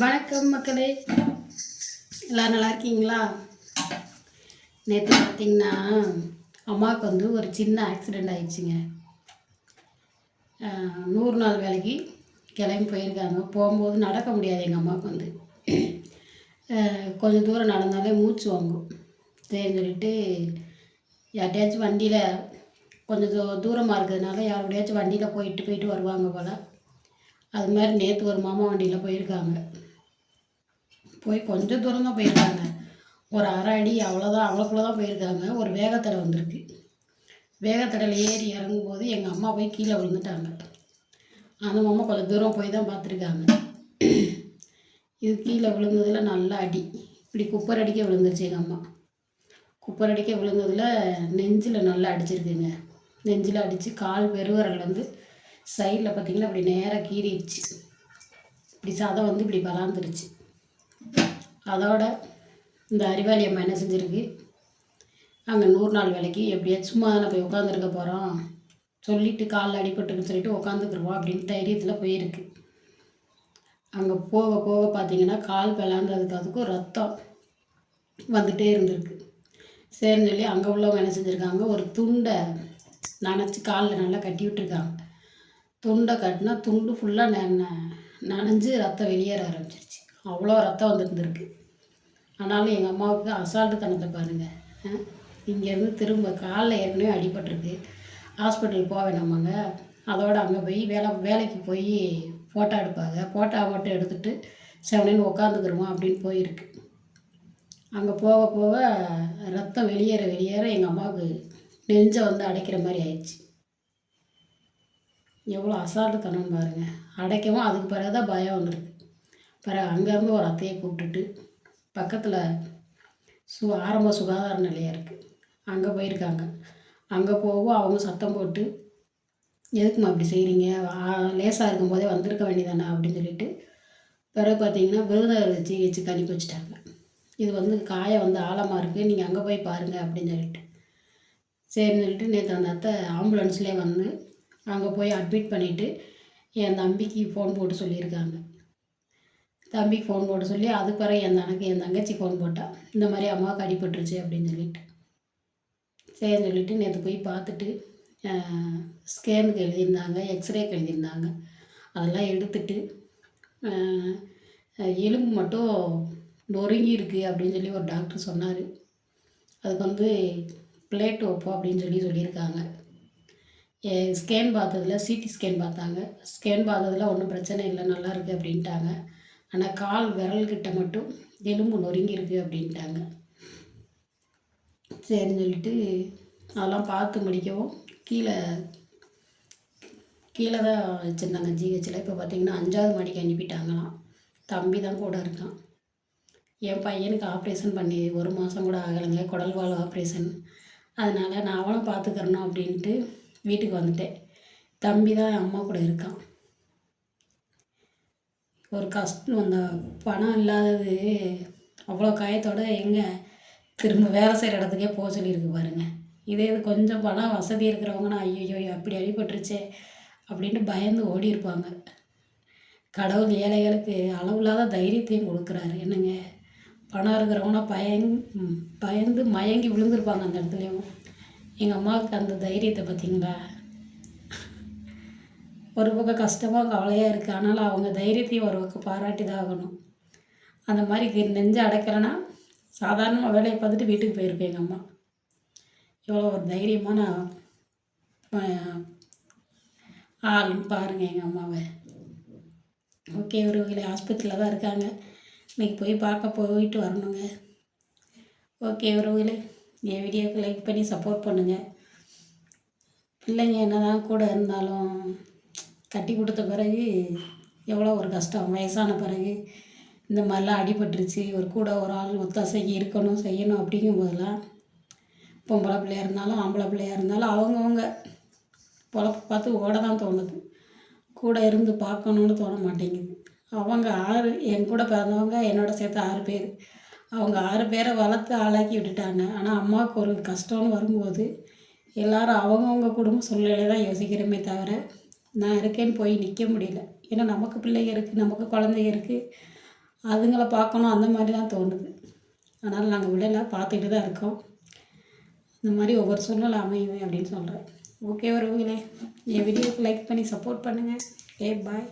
வணக்கம் மக்களே, எல்லோரும் நல்லா இருக்கீங்களா? நேற்று பார்த்திங்கன்னா அம்மாவுக்கு ஒரு சின்ன ஆக்சிடெண்ட் ஆயிடுச்சுங்க. 100 நாள் வேலைக்கு கிளம்பி போயிருக்காங்க. போகும்போது நடக்க முடியாது. எங்கள் அம்மாவுக்கு கொஞ்சம் தூரம் நடந்தாலே மூச்சு வாங்கும். சரின்னு சொல்லிட்டு யார்கிட்டையாச்சும் வண்டியில் கொஞ்சம் தூரமாக இருக்கிறதுனால யாரோடையாச்சும் வண்டியில் போயிட்டு வருவாங்க போல். அது மாதிரி நேற்று ஒரு மாமா வண்டியில் போயிருக்காங்க. போய் கொஞ்சம் தூரம் தான் போயிருக்காங்க. ஒரு அரை அடி அவ்வளோதான், அவ்வளோக்குள்ள தான் போயிருக்காங்க. ஒரு வேகத்தடை வந்திருக்கு. வேகத்தடையில் ஏறி இறங்கும்போது எங்கள் அம்மா போய் கீழே விழுந்துட்டாங்க. அந்த மாமா கொஞ்சம் தூரம் போய் தான் பார்த்துருக்காங்க. இது கீழே விழுந்ததில் நல்லா அடி, இப்படி குப்பர் அடிக்க விழுந்துருச்சு. எங்கள் அம்மா குப்பர் அடிக்க விழுந்ததில் நெஞ்சில் நல்லா அடிச்சிருக்குங்க. நெஞ்சில் அடித்து கால் பெருவரல் சைடில் பார்த்திங்கன்னா அப்படி நேராக கீறிடுச்சு. இப்படி சதை இப்படி பலாந்துருச்சு. அதோட இந்த அறிவாளி அம்மா என்ன செஞ்சுருக்கு, அங்கே 100 நாள் வேலைக்கு எப்படியாச்சும் சும்மா தானே போய் உட்காந்துருக்க போகிறோம் சொல்லிவிட்டு காலில் அடிபட்டுருக்குன்னு சொல்லிட்டு உட்காந்துக்குருவோம் அப்படின்னு தைரியத்தில் போயிருக்கு. அங்கே போக போக பார்த்திங்கன்னா கால் பிளாந்ததுக்கு அதுக்கும் ரத்தம் வந்துகிட்டே இருந்திருக்கு. சரின்னு சொல்லி அங்கே உள்ளவங்க என்ன செஞ்சுருக்காங்க, ஒரு துண்டை நனைச்சி காலில் நல்லா கட்டி விட்டுருக்காங்க. துண்டை கட்டினா துண்டு ஃபுல்லாக நனைஞ்சு ரத்தம் வெளியேற ஆரம்பிச்சிருச்சு. அவ்வளோ ரத்தம் வந்துருந்துருக்கு. ஆனாலும் எங்கள் அம்மாவுக்கு அசால்ட்டுத்தனத்தை பாருங்கள். இங்கேருந்து திரும்ப காலில் ஏற்கனவே அடிபட்டிருக்கு, ஹாஸ்பிட்டல் போக வேணாமாங்க. அதோடு அங்கே போய் வேலைக்கு போய் ஃபோட்டோ எடுப்பாங்க. ஃபோட்டோ மட்டும் எடுத்துகிட்டு செவனேன்னு உட்காந்துக்கிருவோம் அப்படின்னு போயிருக்கு. அங்கே போக போக ரத்தம் வெளியேற எங்கள் அம்மாவுக்கு நெஞ்சை அடைக்கிற மாதிரி ஆயிடுச்சு. எவ்வளோ அசால்ட்டுத்தனம் பாருங்கள். அடைக்கவும் அதுக்கு பிறகு தான் பயம் வந்துருக்கு. பிறகு அங்கேருந்து ஒரு அத்தையை கூப்பிட்டுட்டு பக்கத்தில் ஆரம்ப சுகாதார நிலையம் இருக்குது, அங்கே போயிருக்காங்க. அங்கே போகவும் அவங்க சத்தம் போட்டு எதுக்குமா இப்படி செய்கிறீங்க, லேசாக இருக்கும்போதே வந்திருக்க வேண்டியதானே அப்படின்னு சொல்லிட்டு பிறகு பார்த்திங்கன்னா விருதுநகர் ஜிஹெச்சுக்கு அனுப்பி வச்சுட்டாங்க. இது காயம் ஆழமாக இருக்குது, நீங்கள் அங்கே போய் பாருங்கள் அப்படின்னு சொல்லிட்டு. சரின்னு சொல்லிட்டு நேற்று அந்த அத்தை ஆம்புலன்ஸ்லேயே அங்கே போய் அட்மிட் பண்ணிவிட்டு என் தம்பிக்கு ஃபோன் போட்டு சொல்லியிருக்காங்க. தம்பிக்கு ஃபோன் போட்டு சொல்லி அது பிறகு என் தங்கச்சி ஃபோன் போட்டால் இந்த மாதிரி அம்மாவுக்கு அடிபட்டுருச்சு அப்படின்னு சொல்லிட்டு. சரின்னு சொல்லிட்டு நேற்று போய் பார்த்துட்டு ஸ்கேனுக்கு எழுதியிருந்தாங்க, எக்ஸ்ரேக்கு எழுதியிருந்தாங்க. அதெல்லாம் எடுத்துட்டு எலும்பு மட்டும் நொறுங்கி இருக்குது அப்படின்னு சொல்லி ஒரு டாக்டர் சொன்னார். அதுக்கு பிளேட் வைப்போம் அப்படின்னு சொல்லியிருக்காங்க. ஸ்கேன் பார்த்ததில் சிடி ஸ்கேன் பார்த்தாங்க. ஸ்கேன் பார்த்ததில் ஒன்றும் பிரச்சனை இல்லை, நல்லா இருக்குது அப்படின்ட்டாங்க. ஆனால் கால் விரல்கிட்ட மட்டும் எலும்பு நொறுங்கியிருக்கு அப்படின்ட்டாங்க. சரின்னு சொல்லிட்டு அதெல்லாம் பார்த்து முடிக்கவும் கீழே தான் வச்சுருந்தாங்க ஜிஹெச்சில். இப்போ பார்த்திங்கன்னா 5வது மாடிக்கு அனுப்பிட்டாங்களாம். தம்பி தான் கூட இருக்கான். என் பையனுக்கு ஆப்ரேஷன் பண்ணி 1 மாதம் கூட ஆகலைங்க, குடல்வால் ஆப்ரேஷன். அதனால் நான் அவனை பார்த்துக்கிறணும் அப்படின்ட்டு வீட்டுக்கு வந்துட்டேன். தம்பி தான் என் அம்மா கூட இருக்கான். ஒரு கஷ்டம் பணம் இல்லாதது அவ்வளோ காயத்தோடு எங்கே திரும்ப வேலை செய்கிற இடத்துக்கே போக சொல்லியிருக்கு பாருங்கள். இதே இது கொஞ்சம் பணம் வசதி இருக்கிறவங்கன்னா ஐயோ அப்படி அடிபட்டுருச்சே அப்படின்ட்டு பயந்து ஓடி இருப்பாங்க. கடவுள் ஏழைகளுக்கு அளவில்லாத தைரியத்தையும் கொடுக்குறாரு. என்னங்க, பணம் இருக்கிறவங்கன்னா பயந்து மயங்கி விழுந்திருப்பாங்க அந்த இடத்துலையும். எங்கள் அம்மாவுக்கு அந்த தைரியத்தை பார்த்திங்களா. ஒரு பக்கம் கஷ்டமாக கவலையாக இருக்குது, ஆனாலும் அவங்க தைரியத்தையும் ஒரு பக்கம் பாராட்டி தான் ஆகணும். அந்த மாதிரி நெஞ்சு அடைக்கலைன்னா சாதாரணமாக வேலையை பார்த்துட்டு வீட்டுக்கு போயிருப்பேன். எங்கள் அம்மா எவ்வளோ ஒரு தைரியமான ஆள்னு பாருங்கள் எங்கள் அம்மாவை. ஓகே, ஒருவர்களே ஆஸ்பத்திரியில் தான் இருக்காங்க. இன்றைக்கி போய் போயிட்டு வரணுங்க. ஓகே உறவுகளே, என் வீடியோவுக்கு லைக் பண்ணி சப்போர்ட் பண்ணுங்கள். பிள்ளைங்க என்ன தான் கூட இருந்தாலும் கட்டி கொடுத்த பிறகு எவ்வளோ ஒரு கஷ்டம். வயசான பிறகு இந்த மாதிரிலாம் அடிபட்டுருச்சு, கூட ஒரு ஆள் ஒத்தாசைக்கு இருக்கணும் செய்யணும் அப்படிங்கும்போதெல்லாம் பொம்பளை பிள்ளையாக இருந்தாலும் ஆம்பளை பிள்ளையாக இருந்தாலும் அவங்கவுங்க பொழப்பு பார்த்து ஓட தான் தோணுது. கூட இருந்து பார்க்கணுன்னு தோண மாட்டேங்குது. அவங்க 6 என் கூட பிறந்தவங்க என்னோட சேர்த்து 6 பேர். அவங்க 6 பேரை வளர்த்து ஆளாக்கி விட்டுட்டாங்க. ஆனால் அம்மாவுக்கு ஒரு கஷ்டம்னு வரும்போது எல்லோரும் அவங்கவுங்க குடும்ப சூழ்நிலை தான் யோசிக்கிறோமே தவிர நான் இருக்கேன்னு போய் நிற்க முடியல. ஏன்னா நமக்கு பிள்ளைங்க இருக்குது, நமக்கு குழந்தைங்க இருக்குது. அதுங்கள பார்க்கணும் அந்த மாதிரி தான் தோணுது. அதனால் நாங்கள் விடலை, பார்த்துக்கிட்டு தான் இருக்கோம். இந்த மாதிரி ஒவ்வொரு சூழ்நிலை அமையுது அப்படின்னு சொல்கிறேன். ஓகே உறவுகளே, என் வீடியோவுக்கு லைக் பண்ணி சப்போர்ட் பண்ணுங்கள். Okay bye.